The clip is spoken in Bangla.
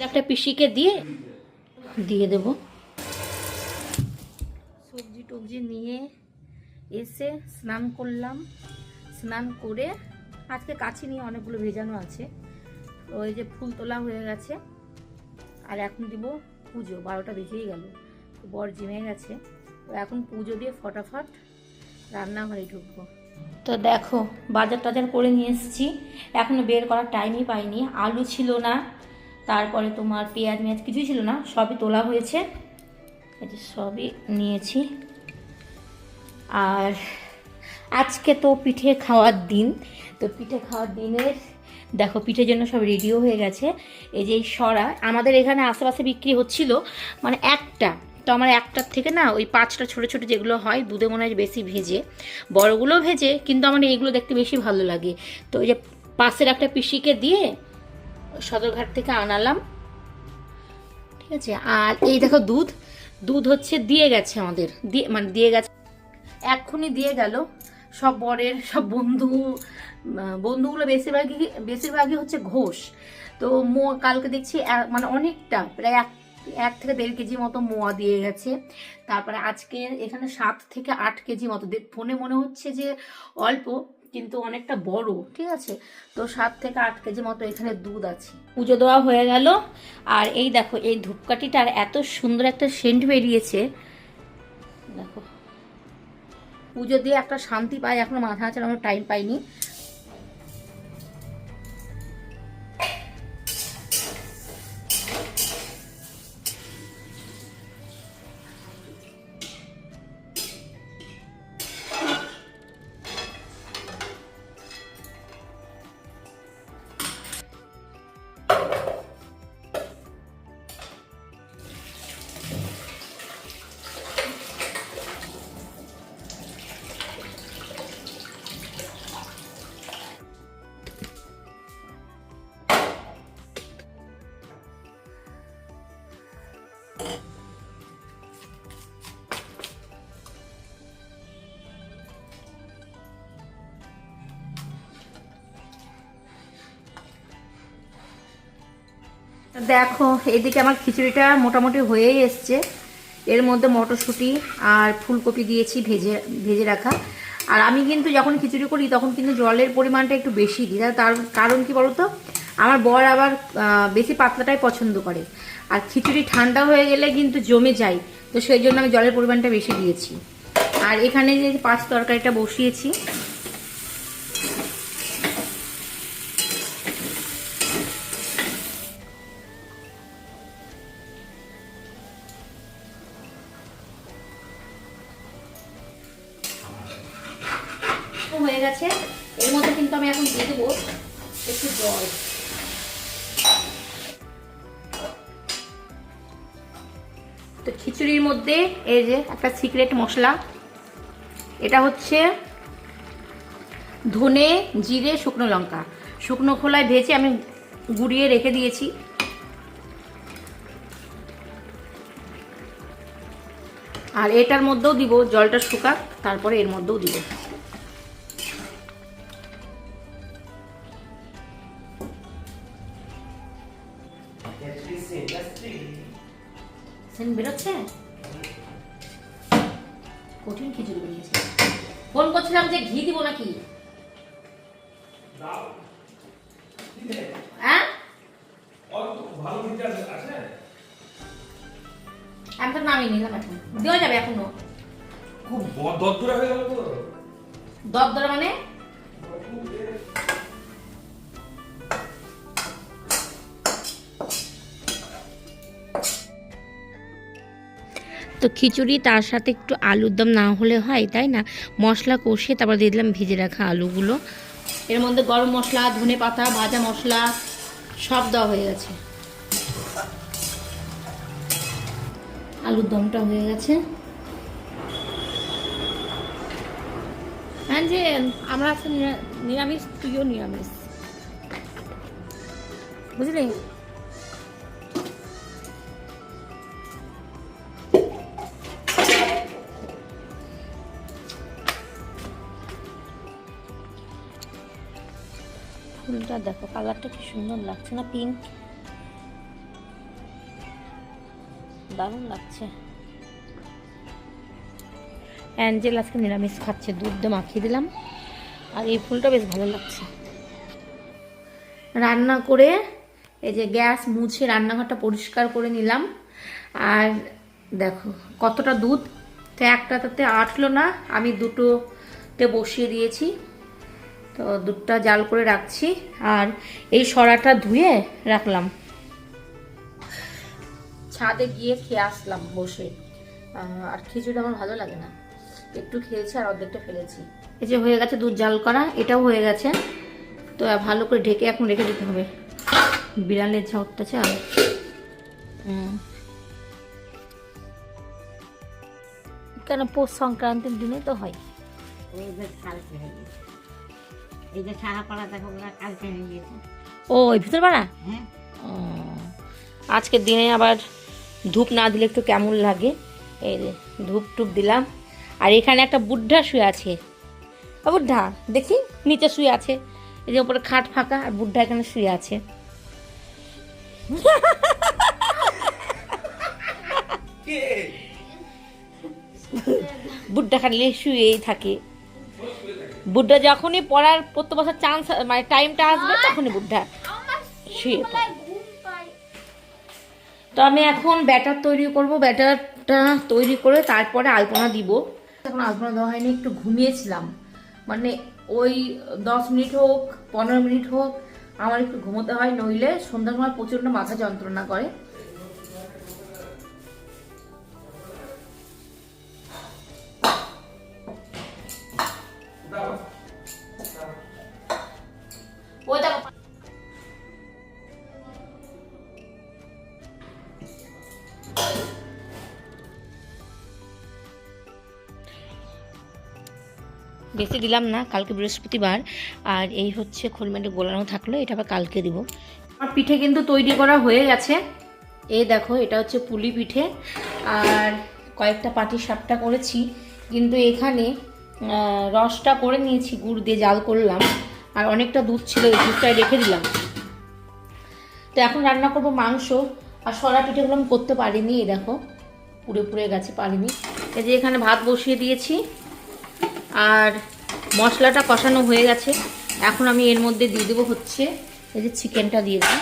একটা পিসিকে দিয়ে দিয়ে দেব। সবজি টবজি নিয়ে এসে স্নান করলাম। স্নান করে আজকে কাছে নিয়ে অনেকগুলো ভেজানো আছে। ওই যে ফুল তোলা হয়ে গেছে। আর এখন দিব পুজো, 12টা বেজেই গেল। বর জিমে গেছে, তো এখন পুজো দিয়ে ফটাফট রান্নাঘরে ঢুকবো। তো দেখো বাজার টাজার করে নিয়ে এসেছি, এখনও বের করার টাইমই পাইনি। আলু ছিল না, তারপরে তোমার পেঁয়াজ মেয়াজ কিছুই ছিল না, সবই তোলা হয়েছে। এই যে সবই নিয়েছি। আর আজকে তো পিঠে খাওয়ার দিন, তো পিঠে খাওয়ার দিনের দেখো পিঠের জন্য সব রেডিও হয়ে গেছে। এই যে সরা আমাদের এখানে আশেপাশে বিক্রি হচ্ছিল, মানে একটা, তো আমার একটার থেকে না ওই 5টা ছোটো ছোটো যেগুলো হয় দুধে মনে হয় বেশি ভেজে, বড়গুলো ভেজে, কিন্তু আমার এইগুলো দেখতে বেশি ভালো লাগে। তো ওই যে পাশের একটা পিসিকে দিয়ে সদরঘাট থেকে আনালাম, ঠিক আছে। আর এই দেখো দুধ দুধ হচ্ছে দিয়ে গেছে আমাদের, দিয়ে গেছে, এক্ষুনি দিয়ে গেল। সব বরের সব বন্ধুগুলো বেশিরভাগই হচ্ছে ঘোষ। তো কালকে দেখছি মানে অনেকটা প্রায় 1 থেকে 1.5 কেজি মতো মোয়া দিয়ে গেছে। তারপরে আজকে এখানে 7 থেকে 8 কেজি মতো, ফোনে মনে হচ্ছে যে অল্প, কিন্তু অনেকটা বড়, ঠিক আছে। তো 7 থেকে 8 কেজি মতো এখানে দুধ আছে। পুজো দেওয়া হয়ে গেল। আর এই দেখো এই ধূপকাঠিটার এত সুন্দর একটা সেন্ট বেরিয়েছে, দেখো। পুজো দিয়ে একটা শান্তি পাই, এখনো মাথা চালানোর টাইম পাইনি। দেখো এইদিকে আমার খিচুড়িটা মোটামুটি হয়েই এসছে। এর মধ্যে মটরশুঁটি আর ফুলকপি দিয়েছি ভেজে ভেজে রাখা। আর আমি কিন্তু যখন খিচুড়ি করি তখন কিন্তু জলের পরিমাণটা একটু বেশি দিই, তার কারণ কি বলতো, আমার বর আবার বেশি পাতলাটাই পছন্দ করে। আর খিচুড়ি ঠান্ডা হয়ে গেলে কিন্তু জমে যায়, তো সেই জন্য আমি জলের পরিমাণটা বেশি দিয়েছি। আর এখানে যে 5 তরকারিটা বসিয়েছি, হয়ে গেছে। এর মধ্যে কিন্তু আমি এখন দিয়ে দেবো একটু জল। তো খিচুড়ির মধ্যে এই যে একটা সিক্রেট মশলা, এটা হচ্ছে ধনে জিরে শুকনো লঙ্কা, শুকনো খোলায় ভেজে আমি গুঁড়িয়ে রেখে দিয়েছি। আর এটার মধ্যেও দিব, জলটা শুকাক, তারপরে এর মধ্যেও দিব। সেন বেরোচ্ছে, কঠিন খিচুড়ি বানিয়েছে। ফোন করছিলাম যে ঘি দিব নাকি, হ্যাঁ আমি তো নামিয়ে নিলাম, এখন দেওয়া যাবে এখনো। খুব দরদরা হয়ে গেল তো। দরদরা মানে তো খিচুড়ি তার সাথে একটু আলুর দম না হলে হয়, তাই না। মশলা কষিয়ে তারপর দিয়ে দিলাম ভেজে রাখা আলুগুলো। এর মধ্যে গরম মশলা, ধনে পাতা, ভাজা মশলা সব দেওয়া হয়ে গেছে। আলুর দমটা হয়ে গেছে। হ্যাঁ যে আমরা আছে নিরামিষ, তুইও নিরামিষ, বুঝলি। ফুলটা দেখো কালারটা কি সুন্দর লাগছে না, পিঙ্ক। দারুণ লাগছে। অ্যাঞ্জেল আজকে নিরামিষ খাচ্ছে, দুধ দিয়ে মাখিয়ে দিলাম। আর এই ফুলটা বেশ ভালো লাগছে। রান্না করে এই যে গ্যাস মুছে রান্নাঘরটা পরিষ্কার করে নিলাম। আর দেখো কতটা দুধ, তো একটাতে আটলো না, আমি দুটোতে বসিয়ে দিয়েছি। তো দুধটা জাল করে রাখছি। আর এই সরাটা ধুয়ে রাখলাম, ছাদে গিয়ে খেয়ে আসলাম বসে। আর খিচুড়ি আমার ভালো লাগে না, একটু খেয়েছি আর অর্ধেকটা ফেলেছি। এই যে হয়ে গেছে দুধ জাল করা, এটাও হয়ে গেছে। তো ভালো করে ঢেকে এখন রেখে দিতে হবে। বিড়ালের ঝড়টা চাল। কেন পৌষ সংক্রান্তির দিনে তো হয়। এই যে সাহাপাড়া দেখো কালকে নিয়ে গিয়েছে। ও ওই ভিতর পাড়া। হ্যাঁ, আজকের দিনে আবার ধূপ না দিলে একটু কেমন লাগে। এই যে ধূপ টুপ দিলাম। আর এখানে একটা বুদ্ধা শুয়ে আছে। বুদ্ধা দেখি নিচে শুয়ে আছে। এই যে উপরে খাট ফাঁকা আর বুদ্ধা এখানে শুয়ে আছে। বুদ্ধা খালি শুয়েই থাকে। বুদ্ধা যখনই পড়ার পড়তে বসার চান্স মানে টাইমটা আসবে তখনই বুদ্ধা শুয়ে পড়ে। তো আমি এখন ব্যাটার তৈরি করব। ব্যাটারটা তৈরি করে তারপরে আলপনা দিব। এখন আলপনা দেওয়া হয়নি, একটু ঘুমিয়েছিলাম। মানে ওই 10 মিনিট হোক 15 মিনিট হোক আমার একটু ঘুমোতে হয়, নইলে সন্ধ্যার সময় প্রচণ্ড মাথা যন্ত্রণা করে। ওই দেখো বেশি দিলাম না, কালকে বৃহস্পতিবার। আর এই হচ্ছে খোলমেটে গোলানো থাকলো, এটা আবার কালকে দিব। আমার পিঠে কিন্তু তৈরি করা হয়ে গেছে। এই দেখো এটা হচ্ছে পুলি পিঠে। আর কয়েকটা পাটি সাপটা করেছি, কিন্তু এখানে রসটা করে নিয়েছি, গুড় দিয়ে জাল করলাম। আর অনেকটা দুধ ছিল, এই দুধটায় রেখে দিলাম। তো এখন রান্না করব মাংস। আর সরা পিঠেগুলো আমি করতে পারিনি, এই দেখো পুড়ে পুড়ে গেছে, পারিনি। এই যে এখানে ভাত বসিয়ে দিয়েছি আর মশলাটা কষানো হয়ে গেছে। এখন আমি এর মধ্যে দিয়ে দেবো হচ্ছে এই যে চিকেনটা দিয়ে দিই।